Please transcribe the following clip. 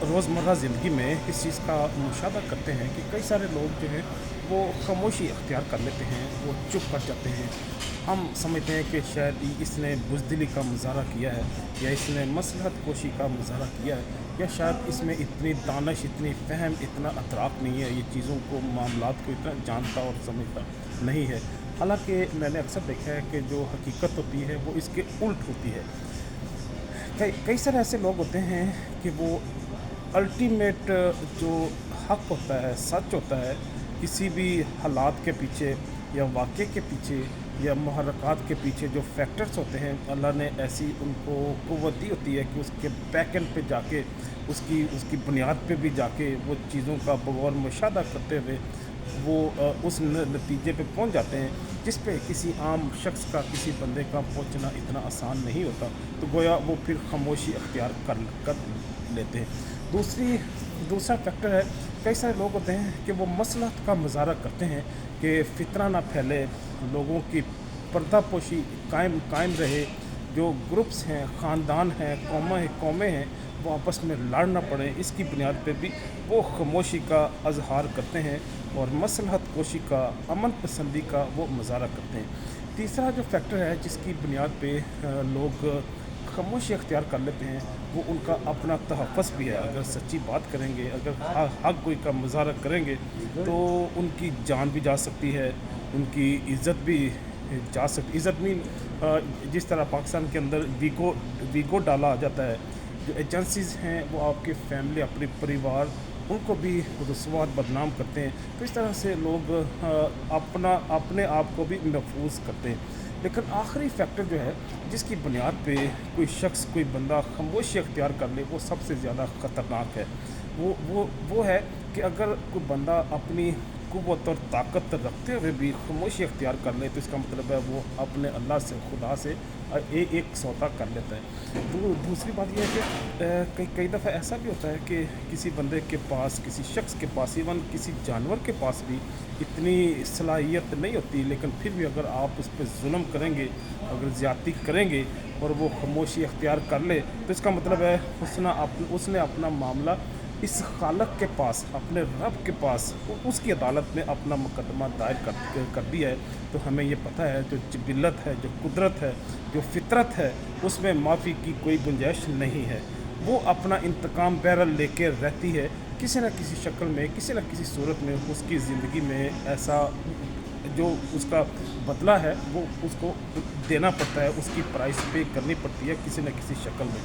रोज़मर्रा ज़िंदगी में इस चीज़ का मुशाहदा करते हैं कि कई सारे लोग जो हैं वो खामोशी अख्तियार कर लेते हैं, वो चुप कर जाते हैं। हम समझते हैं कि शायद इसने बुज़दिली का मुज़ाहरा किया है, या इसने मसलहत कोशी का मुज़ाहरा किया है, या शायद इसमें इतनी दानिश, इतनी फ़हम, इतना अतराफ़ नहीं है, ये चीज़ों को, मामलात को इतना जानता और समझता नहीं है। हालाँकि मैंने अक्सर देखा है कि जो हकीकत होती है वो इसके उल्ट होती है। कई कई सारे ऐसे लोग होते हैं कि वो अल्टीमेट जो हक होता है, सच होता है, किसी भी हालात के पीछे या वाक़े के पीछे या मुहर्रकात के पीछे जो फैक्टर्स होते हैं, अल्लाह ने ऐसी उनको क़ुव्वत दी होती है कि उसके बैक एंड पे जाके, उसकी उसकी बुनियाद पे भी जाके वो चीज़ों का बगौर मुशाहदा करते हुए वो उस नतीजे पे पहुंच जाते हैं जिस पे किसी आम शख्स का, किसी बंदे का पहुंचना इतना आसान नहीं होता। तो गोया वो फिर खामोशी अख्तियार कर लेते हैं। दूसरा फैक्टर है, कई सारे लोग होते हैं कि वो मसलहत का मुज़ाहरा करते हैं कि फितना ना फैले, लोगों की पर्दापोशी कायम कायम रहे, जो ग्रुप्स हैं, ख़ानदान हैं, कौमें हैं, वो आपस में लड़ ना पड़ें, इसकी बुनियाद पे भी वो खामोशी का अज़हार करते हैं और मसलहत कोशी का, अमन पसंदी का वो मुज़ाहरा करते हैं। तीसरा जो फैक्टर है जिसकी बुनियाद पे लोग खामोशी अख्तियार कर लेते हैं, वो उनका अपना तहफ़्फ़ुज़ भी है। अगर सच्ची बात करेंगे, अगर हक़ कोई का मुज़ाहरा करेंगे तो उनकी जान भी जा सकती है, उनकी इज़्ज़त भी जा सकती। इज़्ज़त मीन जिस तरह पाकिस्तान के अंदर वीगो डाला जाता है, जो एजेंसीज़ हैं वो आपकी फैमिली, अपने परिवार, उनको भी रुस्वा और बदनाम करते हैं। तो इस तरह से लोग अपने आप को भी महफूज करते हैं। लेकिन आखिरी फैक्टर जो है जिसकी बुनियाद पे कोई शख्स, कोई बंदा खामोशी अख्तियार कर ले, वो सबसे ज़्यादा ख़तरनाक है। वो है कि अगर कोई बंदा अपनी क़ुव्वत और ताकत रखते हुए भी खामोशी अख्तियार कर ले, तो इसका मतलब है वो अपने अल्लाह से, खुदा से एक सौदा कर लेता है। दूसरी बात यह है कि कई दफ़ा ऐसा भी होता है कि किसी बंदे के पास, किसी शख्स के पास, इवन किसी जानवर के पास भी इतनी सलाहियत नहीं होती, लेकिन फिर भी अगर आप उस पे ज़ुल्म करेंगे, अगर ज़्यादती करेंगे और वो खामोशी अख्तियार कर ले, तो इसका मतलब है उसने अपना मामला इस खालक के पास, अपने रब के पास, उसकी अदालत में अपना मुकदमा दायर कर दिया है। तो हमें ये पता है, जो जिबिलत है, जो कुदरत है, जो फितरत है, उसमें माफ़ी की कोई गुंजाइश नहीं है। वो अपना इंतकाम बहरहाल लेके रहती है, किसी न किसी शक्ल में, किसी न किसी सूरत में उसकी ज़िंदगी में ऐसा जो उसका बदला है वो उसको देना पड़ता है, उसकी प्राइस पे करनी पड़ती है किसी न किसी शक्ल में।